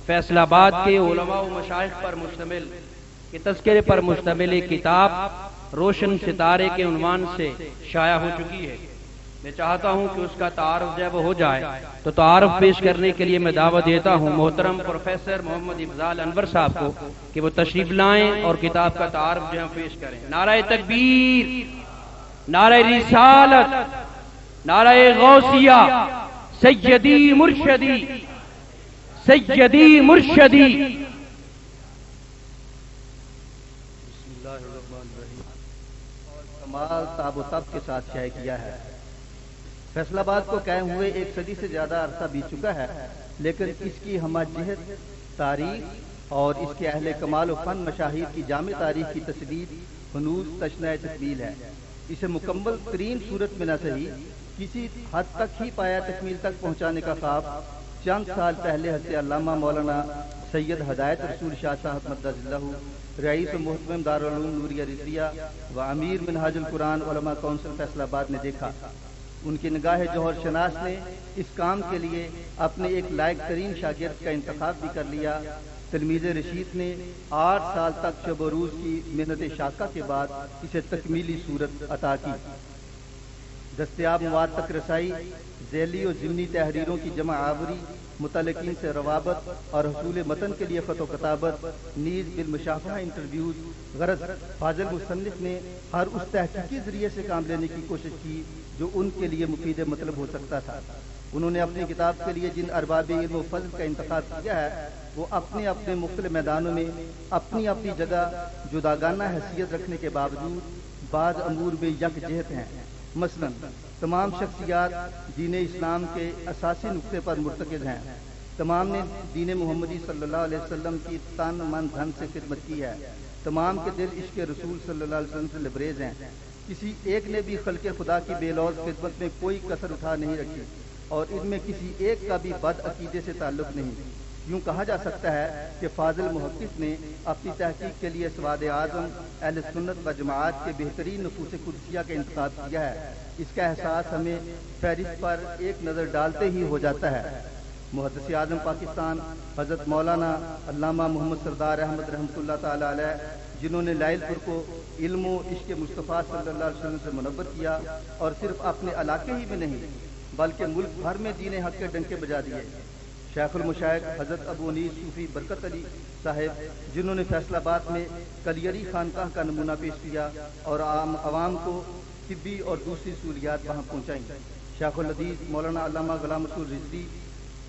فیصل آباد کے علماء و مشائخ پر مشتمل کے تذکرے پر مشتمل ایک کتاب روشن ستارے کے عنوان سے شائع ہو چکی ہے۔ میں چاہتا ہوں کہ اس کا تعارف جب ہو جائے تو تعارف پیش کرنے کے لیے میں دعوت دیتا ہوں محترم پروفیسر محمد افضال انور صاحب کو کہ وہ تشریف لائیں اور کتاب کا تعارف جو ہے پیش کریں۔ نعرہ تکبیر، نعرہ رسالت، نعرہ غوثیہ، سیدی مرشدی، سیدی مرشدی۔ بسم اللہ الرحمن الرحیم۔ اور کمال تاب و تب کے ساتھ شائع کیا ہے۔ فیصل آباد کو قائم ہوئے 1 صدی سے زیادہ عرصہ بیت چکا ہے، لیکن اس کی ہمہ جہت تاریخ اور اس کے اہل کمال و فن مشاہیر کی جامع تاریخ کی تصدیق ہنوز تشنہ تکمیل ہے۔ اسے مکمل ترین صورت میں نہ صحیح کسی حد تک ہی پایا تکمیل تک پہنچانے کا خواب چند سال پہلے حضرت علامہ مولانا سید ہدایت رسول شاہ صاحب مدد اللہ رئیس و محترم دارالعلوم نوریہ رضویہ و امیر منہاج القرآن علماء کونسل فیصل آباد نے دیکھا۔ ان کی نگاہ جوہر شناس نے اس کام کے لیے اپنے ایک لائق ترین شاگرد کا انتخاب بھی کر لیا۔ تلمیذ رشید نے 8 سال تک شب و روز کی محنت شاقہ کے بعد اسے تکمیلی صورت عطا کی۔ دستیاب مواد تک رسائی، ذیلی و ضمنی تحریروں کی جمع آوری، متعلقین سے روابط اور حصول متن کے لیے خط و کتابت، نیز بالمشافہہ انٹرویوز۔ غرض فاضل مصنف نے ہر اس تحقیقی ذریعے سے کام لینے کی کوشش کی جو ان کے لیے مفید مطلب ہو سکتا تھا۔ انہوں نے اپنی کتاب کے لیے جن ارباب علم و فضل کا انتخاب کیا ہے وہ اپنے اپنے مختلف میدانوں میں اپنی اپنی جگہ جداگانہ حیثیت رکھنے کے باوجود بعض امور میں یکجہت ہیں۔ مثلا تمام شخصیات دین اسلام کے اساسی نقطے پر مرتکز ہیں۔ تمام نے دین محمدی صلی اللہ علیہ وسلم کی تن من دھن سے خدمت کی ہے۔ تمام کے دل عشق رسول صلی اللہ علیہ وسلم سے لبریز ہیں۔ کسی ایک نے بھی خلق خدا کی بے لوث خدمت میں کوئی کسر اٹھا نہیں رکھی اور ان میں کسی ایک کا بھی بد عقیدے سے تعلق نہیں۔ یوں کہا جا سکتا ہے کہ فاضل محقق نے اپنی تحقیق کے لیے سواد اعظم اہل سنت و جماعت کے بہترین نفوس قدسیہ کا انتخاب کیا ہے۔ اس کا احساس ہمیں فہرست پر ایک نظر ڈالتے ہی ہو جاتا ہے۔ محدث اعظم پاکستان حضرت مولانا علامہ محمد سردار احمد رحمۃ اللہ تعالی علیہ، جنہوں نے لائل پور کو علم و عشق مصطفیٰ صلی اللہ علیہ وسلم سے منور کیا اور صرف اپنے علاقے ہی میں نہیں بلکہ ملک بھر میں دین حق کے ڈنکے بجا دیے۔ شیخ المشائخ حضرت ابو انیس صوفی برکت علی صاحب، جنہوں نے فیصل آباد میں کلیری خانقاہ کا نمونہ پیش کیا اور عوام کو طبی اور دوسری سہولیات وہاں پہنچائیں۔ شیخ الحدیث مولانا علامہ غلام رسول رضوی،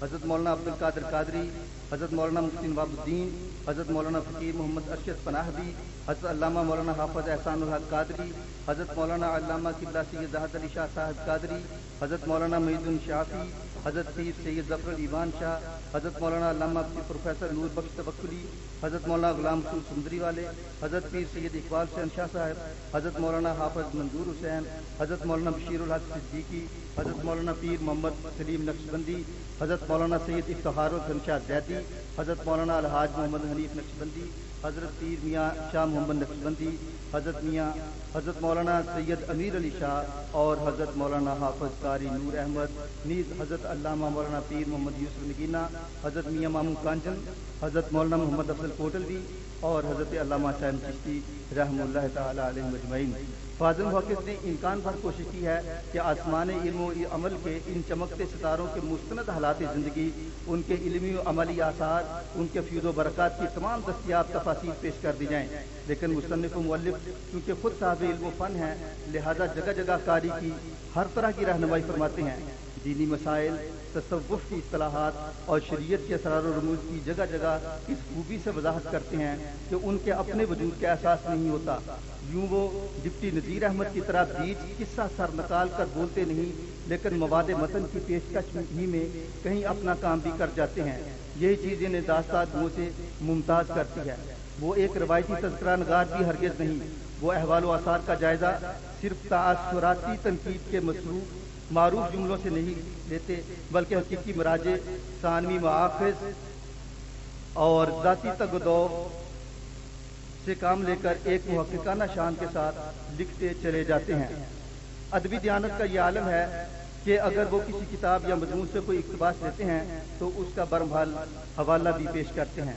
حضرت مولانا عبد القادر قادری، حضرت مولانا مفتی نواب الدین، حضرت مولانا فقیر محمد ارشد پناہی، حضرت علامہ مولانا حافظ احسان الحق قادری، حضرت مولانا علامہ قبلہ سید ظاہر علی شاہ صاحب قادری، حضرت مولانا معید الشافی، حضرت پیر سید ظفر الایمان شاہ، حضرت مولانا علامہ پروفیسر نور بخش توکلی، حضرت مولانا غلام رسول سندری والے، حضرت پیر سید اقبال حسین شاہ صاحب، حضرت مولانا حافظ منظور حسین، حضرت مولانا بشیر الحق صدیقی، حضرت مولانا پیر محمد سلیم نقشبندی، حضرت مولانا سید افتخار الحسن شاہ زیدی، حضرت مولانا الحاج محمد حنیف نقشبندی، حضرت پیر میاں شاہ محمد نقشبندی، حضرت مولانا سید امیر علی شاہ اور حضرت مولانا حافظ قاری نور احمد، نیز حضرت علامہ مولانا پیر محمد یوسف نگینہ، حضرت میاں ماموں کانجن، حضرت مولانا محمد افضل کوٹلوی اور حضرت علامہ حسین چشتی رحمہ اللہ تعالی علیہ مجمعین۔ فاضل محقق نے امکان بھر کوشش کی ہے کہ آسمان علم و عمل کے ان چمکتے ستاروں کے مستند حالات زندگی، ان کے علمی و عملی آثار، ان کے فیض و برکات کی تمام دستیاب تفاصیل پیش کر دی جائیں، لیکن مصنف و مؤلف کیونکہ خود صاحب علم و فن ہیں لہذا جگہ جگہ قاری کی ہر طرح کی رہنمائی فرماتے ہیں۔ دینی مسائل، تصوف کی اصطلاحات اور شریعت کے اسرار و رموز کی جگہ جگہ اس خوبی سے وضاحت کرتے ہیں کہ ان کے اپنے وجود کا احساس نہیں ہوتا۔ یوں وہ ڈپٹی نذیر احمد کی طرح بیچ قصہ سر نکال کر بولتے نہیں لیکن مواد متن کی پیشکش ہی میں کہیں اپنا کام بھی کر جاتے ہیں۔ یہی چیز انہیں داستان سے ممتاز کرتی ہے۔ وہ ایک روایتی تذکرہ نگار بھی ہرگز نہیں، وہ احوال و آثار کا جائزہ صرف تاثراتی تنقید کے معروف جملوں سے نہیں لیتے بلکہ حقیقی مراجع، ثانوی مآخذ اور ذاتی تگدو سے کام لے کر ایک محققانہ شان کے ساتھ لکھتے چلے جاتے ہیں۔ ادبی دیانت کا یہ عالم ہے کہ اگر وہ کسی کتاب یا مضمون سے کوئی اقتباس لیتے ہیں تو اس کا برمحال حوالہ بھی پیش کرتے ہیں۔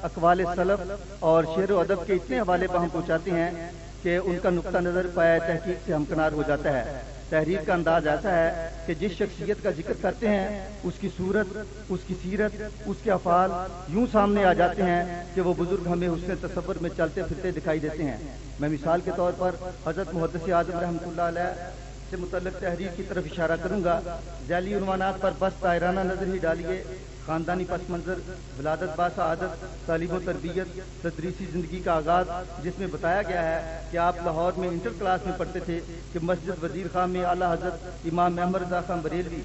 اقوال سلف اور شعر و ادب کے اتنے حوالے پر ہم پہنچاتے ہیں کہ ان کا نقطہ نظر پایا تحقیق سے ہمکنار ہو جاتا ہے۔ تحریر کا انداز ایسا ہے کہ جس شخصیت کا ذکر کرتے ہیں اس کی صورت، اس کی سیرت، اس کے افعال یوں سامنے آ جاتے ہیں کہ وہ بزرگ ہمیں حسن تصور میں چلتے پھرتے دکھائی دیتے ہیں۔ میں مثال کے طور پر حضرت محدث اعظم رحمۃ اللہ علیہ سے متعلق تحریر کی طرف اشارہ کروں گا۔ ذیلی عنوانات پر بس طائرانہ نظر ہی ڈالیے: خاندانی پس منظر، ولادت باسعادت، تعلیم و تربیت، تدریسی زندگی کا آغاز، جس میں بتایا گیا ہے کہ آپ لاہور میں انٹر کلاس میں پڑھتے تھے کہ مسجد وزیر خان میں اعلیٰ حضرت امام احمد رضا خان بریلوی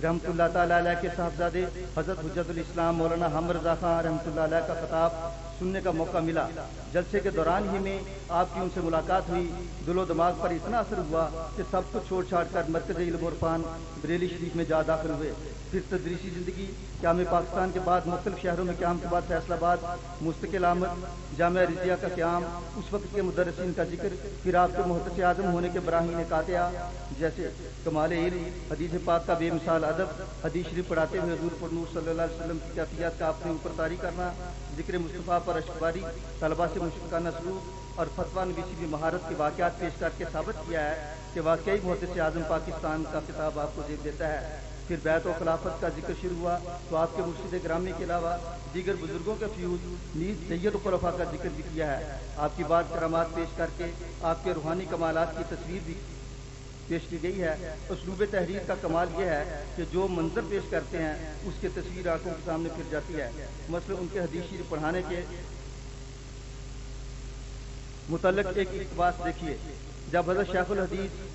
رحمۃ اللہ تعالیٰ علیہ کے صاحبزادے حضرت حجت الاسلام مولانا حامد رضا خان رحمۃ اللہ علیہ کا خطاب سننے کا موقع ملا۔ جلسے کے دوران ہی میں آپ کی ان سے ملاقات ہوئی، دل و دماغ پر اتنا اثر ہوا کہ سب کچھ چھوڑ چھاڑ کر مرکز علم و عرفان بریلی شریف میں جا داخل ہوئے۔ پھر تدریسی زندگی، قیام پاکستان کے بعد مختلف شہروں میں قیام کے بعد فیصل آباد مستقل آمد، جامعہ رضیہ کا قیام، اس وقت کے مدرسین کا ذکر، پھر آپ کے محدث اعظم ہونے کے براہین قاطعہ جیسے کمال علم، حدیث پاک کا بے مثال ادب، حدیث شریف پڑھاتے ہوئے حضور پر نور صلی اللہ علیہ وسلم کی کیفیات کا اپنے اوپر طاری کرنا، ذکر مصطفیٰ پر اشکباری، طلباء سے مشفقانہ سلوک اور فتویٰ نویسی کی مہارت کے واقعات پیش کر کے ثابت کیا ہے کہ واقعی محدث اعظم پاکستان کا خطاب آپ کو زیب دیتا ہے۔ پھر بیعت و خلافت کا ذکر شروع ہوا تو آپ کے مرشد گرامی کے علاوہ دیگر بزرگوں کے فیوز نیز سید الخلفاء کا ذکر بھی کیا ہے۔ آپ کی بعض کرامات پیش کر کے آپ کے روحانی کمالات کی تصویر بھی پیش کی گئی ہے۔ اسلوب تحریر کا کمال یہ ہے کہ جو منظر پیش کرتے ہیں اس کی تصویر آنکھوں کے سامنے پھر جاتی ہے۔ مثلا ان کے حدیث شریف پڑھانے کے متعلق ایک اقتباس دیکھیے: جب حضرت شیخ الحدیث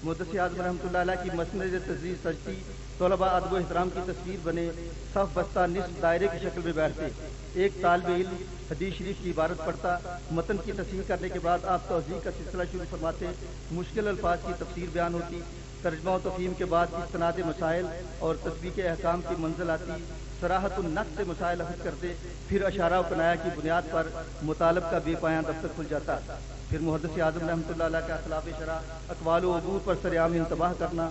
محدث اعظم رحمۃ اللہ علیہ کی مسند تدریس سجتی، طلباء ادب و احترام کی تصویر بنے صف بستہ نصف دائرے کی شکل میں بیٹھتے، ایک طالب علم حدیث شریف کی عبارت پڑھتا، متن کی تصحیح کرنے کے بعد آپ توضیح کا سلسلہ شروع فرماتے، مشکل الفاظ کی تفسیر بیان ہوتی، ترجمہ و تفہیم کے بعد استناد مسائل اور تطبیق احکام کی منزل آتی، صراحت النقص سے مسائل حل کرتے، پھر اشارہ و کنایہ کی بنیاد پر مطالب کا بے پایاں دفتر کھل جاتا۔ پھر محدث اعظم رحمۃ اللہ علیہ کے اخلاف شرع، اقوال و عبور پر سرعام انتباہ کرنا،